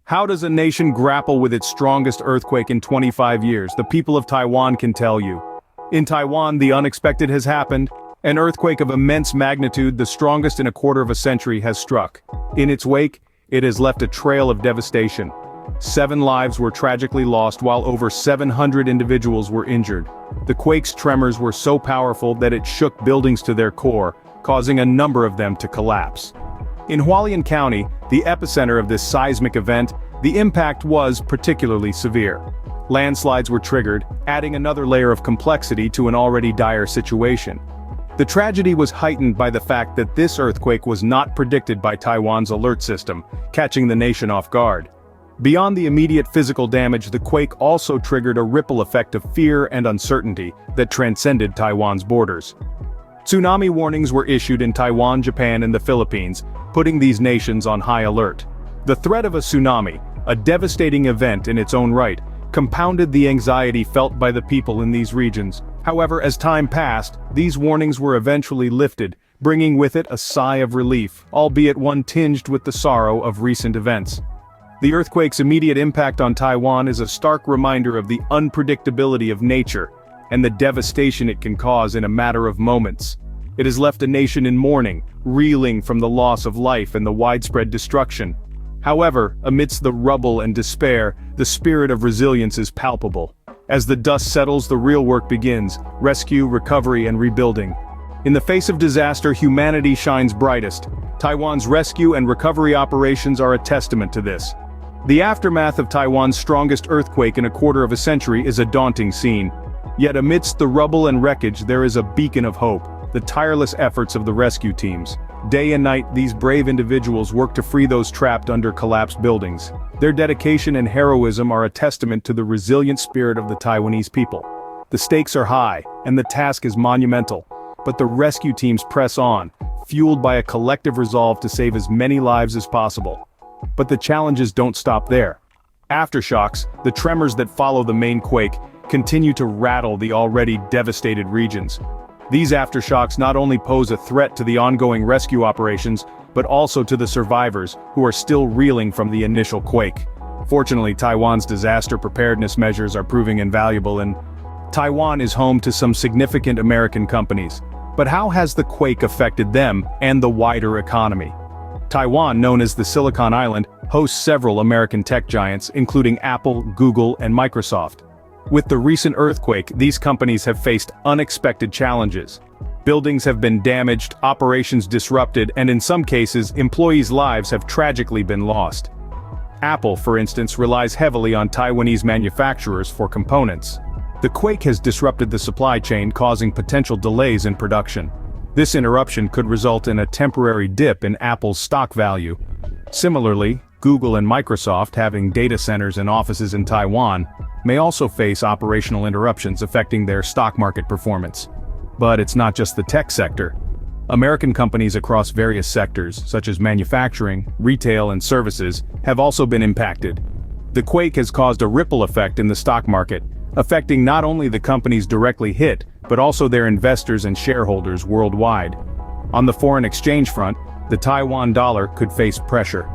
How does a nation grapple with its strongest earthquake in 25 years? The people of Taiwan can tell you. In Taiwan, the unexpected has happened. An earthquake of immense magnitude, the strongest in a quarter of a century, has struck. In its wake, it has left a trail of devastation. 7 lives were tragically lost while over 700 individuals were injured. The quake's tremors were so powerful that it shook buildings to their core, causing a number of them to collapse. In Hualien County, the epicenter of this seismic event, the impact was particularly severe. Landslides were triggered, adding another layer of complexity to an already dire situation. The tragedy was heightened by the fact that this earthquake was not predicted by Taiwan's alert system, catching the nation off guard. Beyond the immediate physical damage, the quake also triggered a ripple effect of fear and uncertainty that transcended Taiwan's borders. Tsunami warnings were issued in Taiwan, Japan, and the Philippines, putting these nations on high alert. The threat of a tsunami, a devastating event in its own right, compounded the anxiety felt by the people in these regions. However, as time passed, these warnings were eventually lifted, bringing with it a sigh of relief, albeit one tinged with the sorrow of recent events. The earthquake's immediate impact on Taiwan is a stark reminder of the unpredictability of nature, and the devastation it can cause in a matter of moments. It has left a nation in mourning, reeling from the loss of life and the widespread destruction. However, amidst the rubble and despair, the spirit of resilience is palpable. As the dust settles, the real work begins: rescue, recovery, and rebuilding. In the face of disaster, humanity shines brightest. Taiwan's rescue and recovery operations are a testament to this. The aftermath of Taiwan's strongest earthquake in a quarter of a century is a daunting scene. Yet amidst the rubble and wreckage there is a beacon of hope: the tireless efforts of the rescue teams. Day and night, these brave individuals work to free those trapped under collapsed buildings. Their dedication and heroism are a testament to the resilient spirit of the Taiwanese people. The stakes are high, and the task is monumental. But the rescue teams press on, fueled by a collective resolve to save as many lives as possible. But the challenges don't stop there. Aftershocks, the tremors that follow the main quake, continue to rattle the already devastated regions. These aftershocks not only pose a threat to the ongoing rescue operations, but also to the survivors, who are still reeling from the initial quake. Fortunately, Taiwan's disaster preparedness measures are proving invaluable, and Taiwan is home to some significant American companies. But how has the quake affected them and the wider economy? Taiwan, known as the Silicon Island, hosts several American tech giants, including Apple, Google, and Microsoft. With the recent earthquake, these companies have faced unexpected challenges. Buildings have been damaged, operations disrupted, and in some cases, employees' lives have tragically been lost. Apple, for instance, relies heavily on Taiwanese manufacturers for components. The quake has disrupted the supply chain, causing potential delays in production. This interruption could result in a temporary dip in Apple's stock value. Similarly, Google and Microsoft, having data centers and offices in Taiwan, may also face operational interruptions affecting their stock market performance. But it's not just the tech sector. American companies across various sectors, such as manufacturing, retail, and services, have also been impacted. The quake has caused a ripple effect in the stock market, affecting not only the companies directly hit, but also their investors and shareholders worldwide. On the foreign exchange front, the Taiwan dollar could face pressure.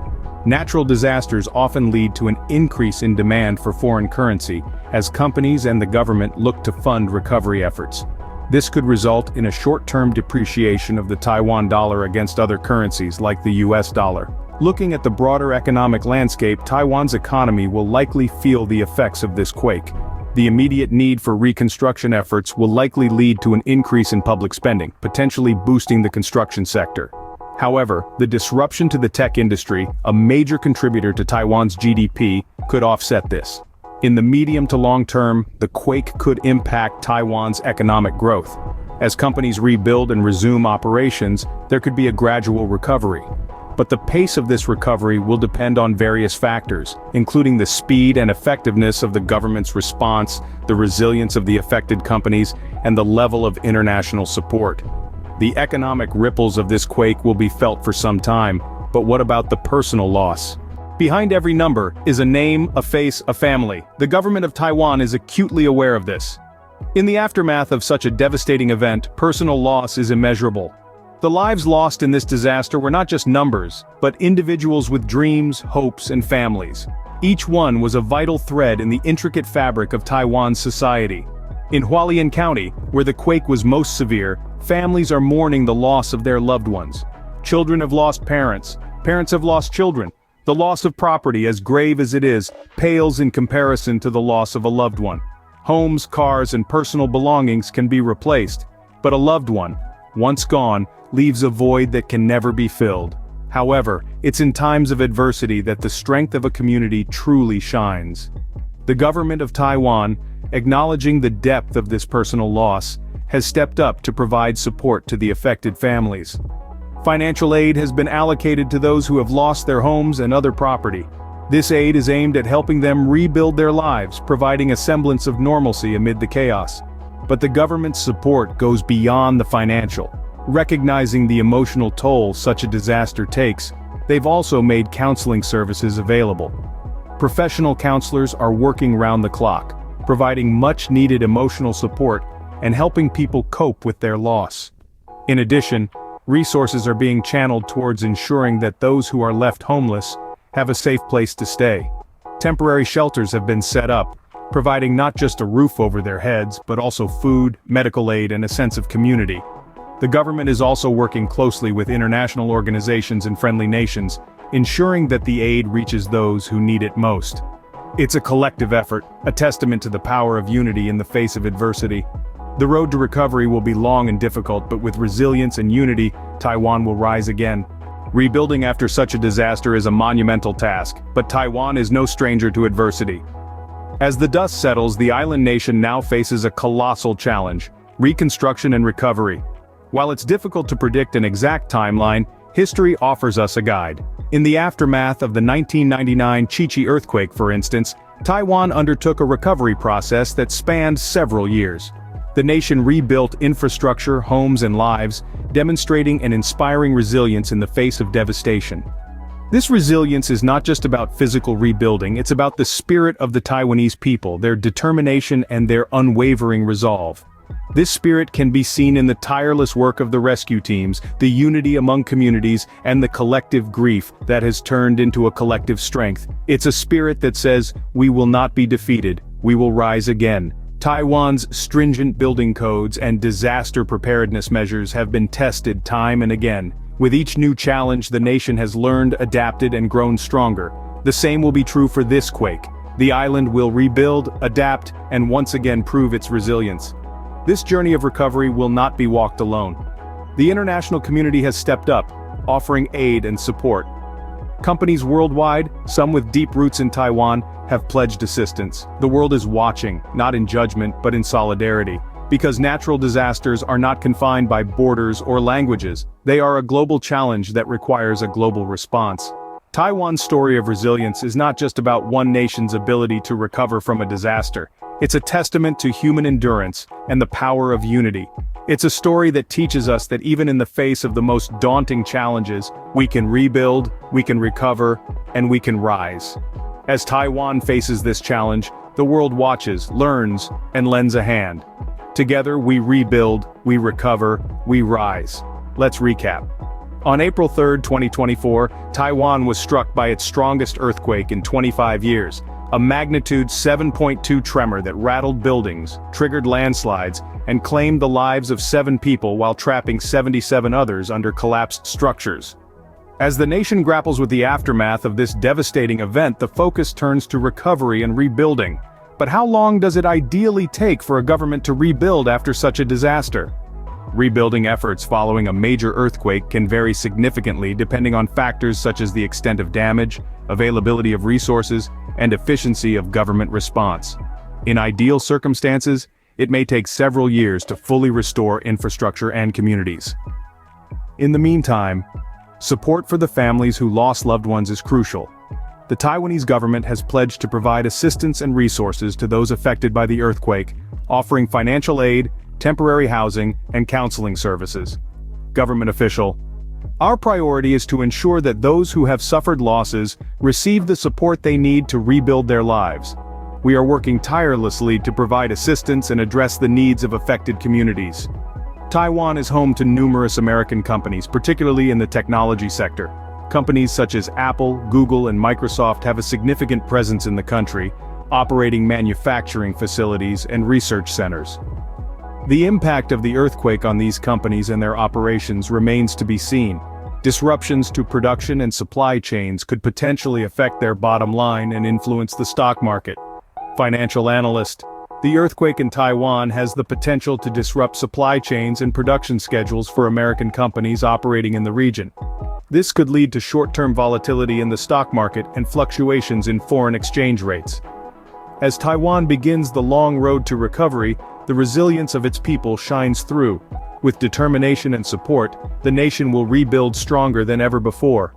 Natural disasters often lead to an increase in demand for foreign currency, as companies and the government look to fund recovery efforts. This could result in a short-term depreciation of the Taiwan dollar against other currencies like the US dollar. Looking at the broader economic landscape, Taiwan's economy will likely feel the effects of this quake. The immediate need for reconstruction efforts will likely lead to an increase in public spending, potentially boosting the construction sector. However, the disruption to the tech industry, a major contributor to Taiwan's GDP, could offset this. In the medium to long term, the quake could impact Taiwan's economic growth. As companies rebuild and resume operations, there could be a gradual recovery. But the pace of this recovery will depend on various factors, including the speed and effectiveness of the government's response, the resilience of the affected companies, and the level of international support. The economic ripples of this quake will be felt for some time, but what about the personal loss? Behind every number is a name, a face, a family. The government of Taiwan is acutely aware of this. In the aftermath of such a devastating event, personal loss is immeasurable. The lives lost in this disaster were not just numbers, but individuals with dreams, hopes, and families. Each one was a vital thread in the intricate fabric of Taiwan's society. In Hualien County, where the quake was most severe, families are mourning the loss of their loved ones. Children have lost parents, parents have lost children. The loss of property, as grave as it is, pales in comparison to the loss of a loved one. Homes, cars, and personal belongings can be replaced, but a loved one, once gone, leaves a void that can never be filled. However, it's in times of adversity that the strength of a community truly shines. The government of Taiwan, acknowledging the depth of this personal loss, has stepped up to provide support to the affected families. Financial aid has been allocated to those who have lost their homes and other property. This aid is aimed at helping them rebuild their lives, providing a semblance of normalcy amid the chaos. But the government's support goes beyond the financial. Recognizing the emotional toll such a disaster takes, they've also made counseling services available. Professional counselors are working round the clock, providing much-needed emotional support and helping people cope with their loss. In addition, resources are being channeled towards ensuring that those who are left homeless have a safe place to stay. Temporary shelters have been set up, providing not just a roof over their heads, but also food, medical aid, and a sense of community. The government is also working closely with international organizations and friendly nations, ensuring that the aid reaches those who need it most. It's a collective effort, a testament to the power of unity in the face of adversity. The road to recovery will be long and difficult, but with resilience and unity, Taiwan will rise again. Rebuilding after such a disaster is a monumental task, but Taiwan is no stranger to adversity. As the dust settles, the island nation now faces a colossal challenge: reconstruction and recovery. While it's difficult to predict an exact timeline, history offers us a guide. In the aftermath of the 1999 Chichi earthquake, for instance, Taiwan undertook a recovery process that spanned several years. The nation rebuilt infrastructure, homes, and lives, demonstrating an inspiring resilience in the face of devastation. This resilience is not just about physical rebuilding, it's about the spirit of the Taiwanese people, their determination and their unwavering resolve. This spirit can be seen in the tireless work of the rescue teams, the unity among communities, and the collective grief that has turned into a collective strength. It's a spirit that says, "We will not be defeated, we will rise again." Taiwan's stringent building codes and disaster preparedness measures have been tested time and again. With each new challenge, the nation has learned, adapted, and grown stronger. The same will be true for this quake. The island will rebuild, adapt, and once again prove its resilience. This journey of recovery will not be walked alone. The international community has stepped up, offering aid and support. Companies worldwide, some with deep roots in Taiwan, have pledged assistance. The world is watching, not in judgment, but in solidarity. Because natural disasters are not confined by borders or languages, they are a global challenge that requires a global response. Taiwan's story of resilience is not just about one nation's ability to recover from a disaster. It's a testament to human endurance and the power of unity. It's a story that teaches us that even in the face of the most daunting challenges, we can rebuild, we can recover, and we can rise. As Taiwan faces this challenge, the world watches, learns, and lends a hand. Together we rebuild, we recover, we rise. Let's recap. On April 3, 2024, Taiwan was struck by its strongest earthquake in 25 years, a magnitude 7.2 tremor that rattled buildings, triggered landslides, and claimed the lives of 7 people while trapping 77 others under collapsed structures. As the nation grapples with the aftermath of this devastating event, the focus turns to recovery and rebuilding. But how long does it ideally take for a government to rebuild after such a disaster? Rebuilding efforts following a major earthquake can vary significantly depending on factors such as the extent of damage, availability of resources, and efficiency of government response. In ideal circumstances, it may take several years to fully restore infrastructure and communities. In the meantime, support for the families who lost loved ones is crucial. The Taiwanese government has pledged to provide assistance and resources to those affected by the earthquake, offering financial aid, temporary housing, and counseling services. Government official: our priority is to ensure that those who have suffered losses receive the support they need to rebuild their lives. We are working tirelessly to provide assistance and address the needs of affected communities. Taiwan is home to numerous American companies, particularly in the technology sector. Companies such as Apple, Google, and Microsoft have a significant presence in the country, operating manufacturing facilities and research centers. The impact of the earthquake on these companies and their operations remains to be seen. Disruptions to production and supply chains could potentially affect their bottom line and influence the stock market. Financial analyst: the earthquake in Taiwan has the potential to disrupt supply chains and production schedules for American companies operating in the region. This could lead to short-term volatility in the stock market and fluctuations in foreign exchange rates. As Taiwan begins the long road to recovery, the resilience of its people shines through. With determination and support, the nation will rebuild stronger than ever before.